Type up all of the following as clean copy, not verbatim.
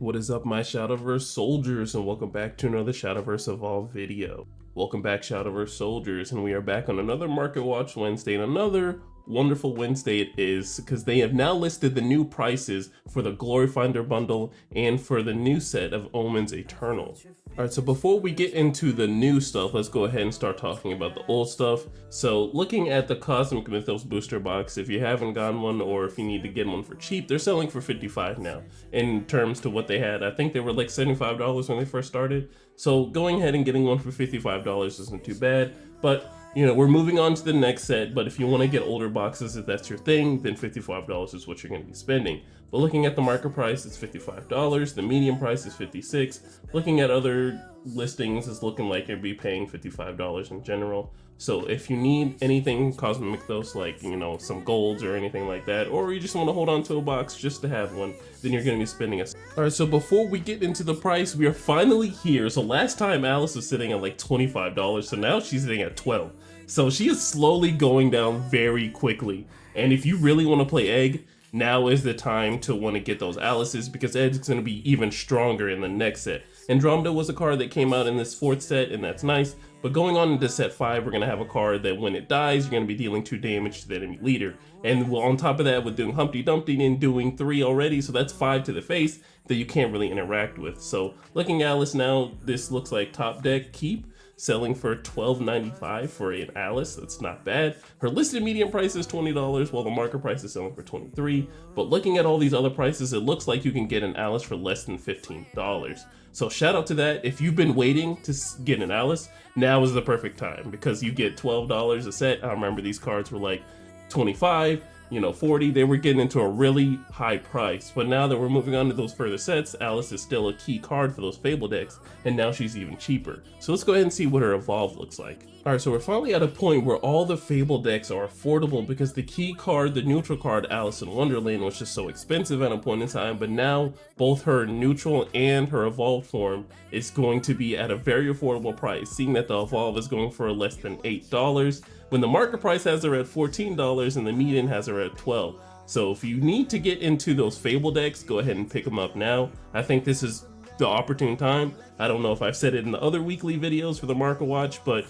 What is up, my Shadowverse soldiers, and welcome back to another Shadowverse Evolved video. Welcome back, Shadowverse soldiers, and we are back on another Market Watch Wednesday, and another wonderful Wednesday it is, because they have now listed the new prices for the Glory Finder bundle and for the new set of Omens Eternal. Alright, so before we get into the new stuff, let's go ahead and start talking about the old stuff. So looking at the Cosmic Mythos booster box, if you haven't gotten one or if you need to get one for cheap, they're selling for $55 now. In terms to what they had, I think they were like $75 when they first started. So going ahead and getting one for $55 isn't too bad, but you know, we're moving on to the next set, but if you want to get older boxes, if that's your thing, then $55 is what you're going to be spending. But looking at the market price, it's $55. The medium price is $56. Looking at other listings, it's looking like you'll be paying $55 in general. So if you need anything Cosmic Mythos, like, you know, some golds or anything like that, or you just want to hold on to a box just to have one, then you're going to be spending a... Alright, so before we get into the price, we are finally here. So last time Alice was sitting at like $25, so now she's sitting at $12. So she is slowly going down very quickly. And if you really want to play Egg, now is the time to want to get those Alices, because Egg's going to be even stronger in the next set. Andromeda was a card that came out in this 4th set, and that's nice. But going on into set 5, we're going to have a card that when it dies, you're going to be dealing 2 damage to the enemy leader. And on top of that, with doing Humpty Dumpty and doing 3 already, so that's 5 to the face that you can't really interact with. So looking at Alice now, this looks like top deck keep, selling for $12.95 for an Alice. That's not bad. Her listed medium price is $20, while the market price is selling for $23. But looking at all these other prices, it looks like you can get an Alice for less than $15. So shout out to that. If you've been waiting to get an Alice, now is the perfect time, because you get $12 a set. I remember these cards were like 25, you know, 40. They were getting into a really high price. But now that we're moving on to those further sets, Alice is still a key card for those Fable decks, and now she's even cheaper. So let's go ahead and see what her Evolve looks like. Alright, so we're finally at a point where all the Fable decks are affordable, because the key card, the neutral card, Alice in Wonderland, was just so expensive at a point in time, but now both her neutral and her Evolved form is going to be at a very affordable price, seeing that the Evolve is going for less than $8, when the market price has her at $14 and the median has her at $12. So if you need to get into those Fable decks, go ahead and pick them up now. I think this is the opportune time. I don't know if I've said it in the other weekly videos for the Market Watch, but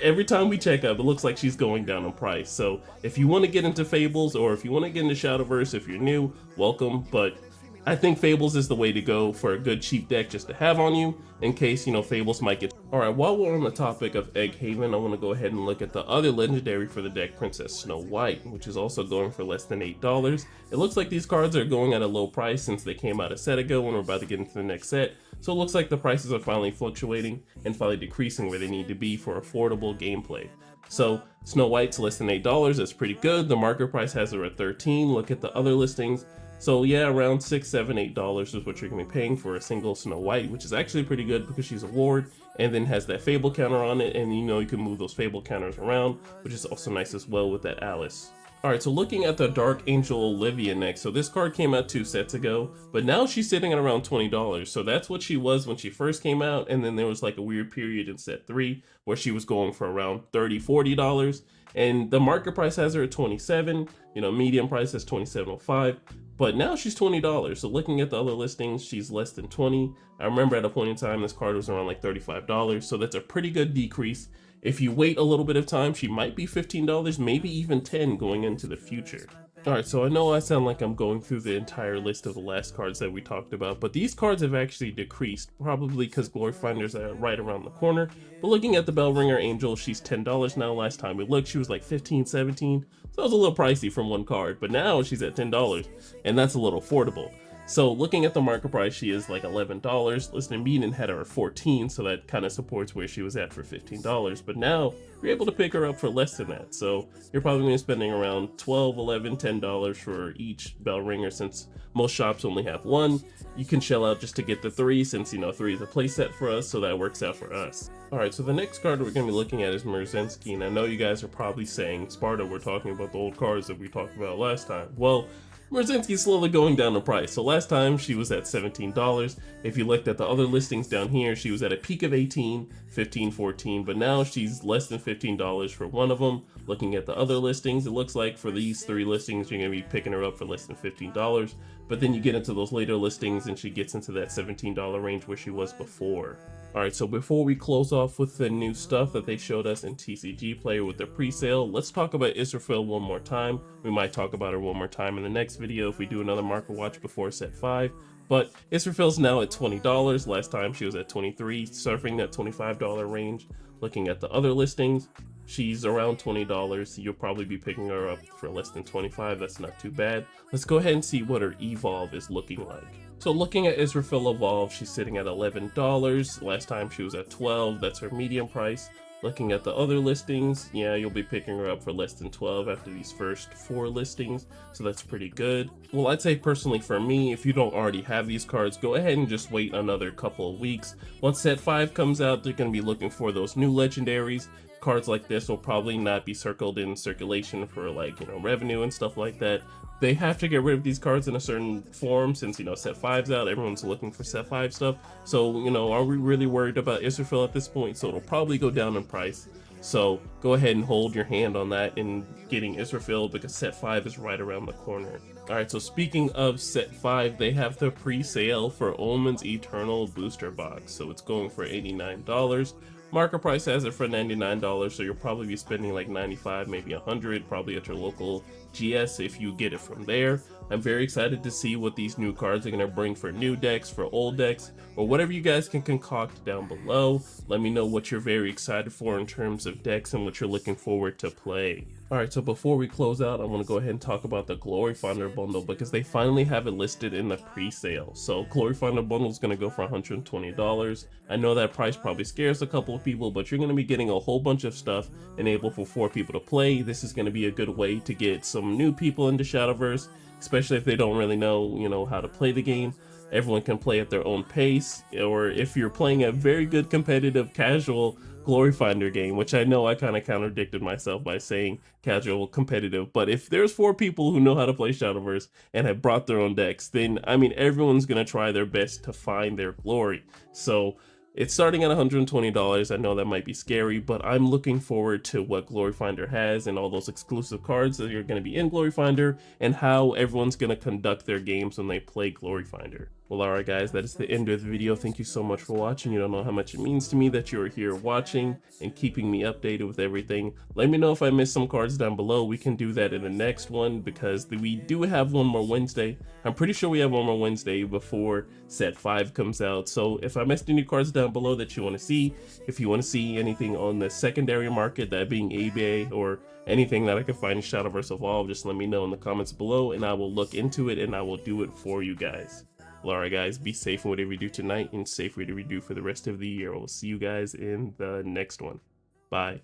every time we check up, it looks like she's going down in price. So if you want to get into Fables, or if you want to get into Shadowverse, if you're new, welcome. But I think Fables is the way to go for a good cheap deck just to have on you, in case, you know, Fables might get... Alright, while we're on the topic of Egg Haven, I want to go ahead and look at the other legendary for the deck, Princess Snow White, which is also going for less than $8. It looks like these cards are going at a low price since they came out a set ago, and we're about to get into the next set. So it looks like the prices are finally fluctuating and finally decreasing where they need to be for affordable gameplay. So Snow White's less than $8, that's pretty good. The market price has her at $13. Look at the other listings. So yeah, around $6, $7, $8 is what you're going to be paying for a single Snow White, which is actually pretty good because she's a ward and then has that Fable counter on it, and you know you can move those Fable counters around, which is also nice as well with that Alice. Alright, so looking at the Dark Angel Olivia next, so this card came out 2 sets ago, but now she's sitting at around $20, so that's what she was when she first came out, and then there was like a weird period in set 3 where she was going for around $30, $40, and the market price has her at $27, you know, medium price is $27.05, but now she's $20, so looking at the other listings, she's less than $20. I remember at a point in time this card was around like $35, so that's a pretty good decrease. If you wait a little bit of time, she might be $15, maybe even $10 going into the future. Alright, so I know I sound like I'm going through the entire list of the last cards that we talked about, but these cards have actually decreased, probably because Glory Finder's are right around the corner. But looking at the Bellringer Angel, she's $10 now. Last time we looked, she was like $15, $17, so that was a little pricey from one card, but now she's at $10, and that's a little affordable. So looking at the market price, she is like $11. Listed median had her at $14, so that kind of supports where she was at for $15. But now you're able to pick her up for less than that. So you're probably going to be spending around $12, $11, $10 for each bell ringer, since most shops only have one. You can shell out just to get the 3, since, you know, 3 is a playset for us, so that works out for us. Alright, so the next card we're going to be looking at is Merzensky, and I know you guys are probably saying, Sparta, we're talking about the old cards that we talked about last time. Well, Merzinski's slowly going down in price. So last time she was at $17. If you looked at the other listings down here, she was at a peak of 18, 15, 14, but now she's less than $15 for one of them. Looking at the other listings, it looks like for these 3 listings, you're gonna be picking her up for less than $15. But then you get into those later listings and she gets into that $17 range where she was before. Alright, so before we close off with the new stuff that they showed us in TCG Player with their pre-sale, let's talk about Israfil one more time. We might talk about her one more time in the next video if we do another market watch before set 5. But Israfil's now at $20. Last time she was at $23, surfing that $25 range. Looking at the other listings, she's around $20. You'll probably be picking her up for less than $25. That's not too bad. Let's go ahead and see what her evolve is looking like. So looking at Israfil Evolve, she's sitting at $11. Last time she was at $12. That's her medium price. Looking at the other listings, yeah, you'll be picking her up for less than $12 after these first 4 listings, so that's pretty good. Well, I'd say personally for me, if you don't already have these cards, go ahead and just wait another couple of weeks. Once set 5 comes out, they're going to be looking for those new legendaries. Cards like this will probably not be circled in circulation for, like, you know, revenue and stuff like that. They have to get rid of these cards in a certain form since, you know, set 5's out. Everyone's looking for set 5 stuff. So, you know, are we really worried about Israfil at this point? So it'll probably go down in price. So go ahead and hold your hand on that in getting Israfil because set 5 is right around the corner. Alright, so speaking of set 5, they have the pre-sale for Omen's Eternal Booster Box. So it's going for $89. Market price has it for $99, so you'll probably be spending like $95, maybe $100, probably at your local GS if you get it from there. I'm very excited to see what these new cards are going to bring for new decks, for old decks, or whatever you guys can concoct down below. Let me know what you're very excited for in terms of decks and what you're looking forward to play. Alright, so before we close out, I want to go ahead and talk about the Glory Finder bundle because they finally have it listed in the pre-sale. So Glory Finder bundle is going to go for $120. I know that price probably scares a couple of people, but you're going to be getting a whole bunch of stuff enabled for 4 people to play. This is going to be a good way to get some new people into Shadowverse, especially if they don't really know, you know, how to play the game. Everyone can play at their own pace, or if you're playing a very good competitive casual Glory Finder game, which I know I kind of contradicted myself by saying casual competitive, but if there's 4 people who know how to play Shadowverse and have brought their own decks, then I mean everyone's gonna try their best to find their glory. So it's starting at $120. I know that might be scary, but I'm looking forward to what Glory Finder has and all those exclusive cards that are going to be in Glory Finder and how everyone's going to conduct their games when they play Glory Finder. Well, alright guys, that is the end of the video. Thank you so much for watching. You don't know how much it means to me that you're here watching and keeping me updated with everything. Let me know if I missed some cards down below. We can do that in the next one because we do have one more Wednesday. I'm pretty sure we have one more Wednesday before set 5 comes out. So if I missed any cards down below that you want to see, if you want to see anything on the secondary market, that being eBay or anything that I can find in Shadowverse Evolve, just let me know in the comments below and I will look into it and I will do it for you guys. Well, alright guys, be safe in whatever you do tonight and safe whatever you do for the rest of the year. We'll see you guys in the next one. Bye.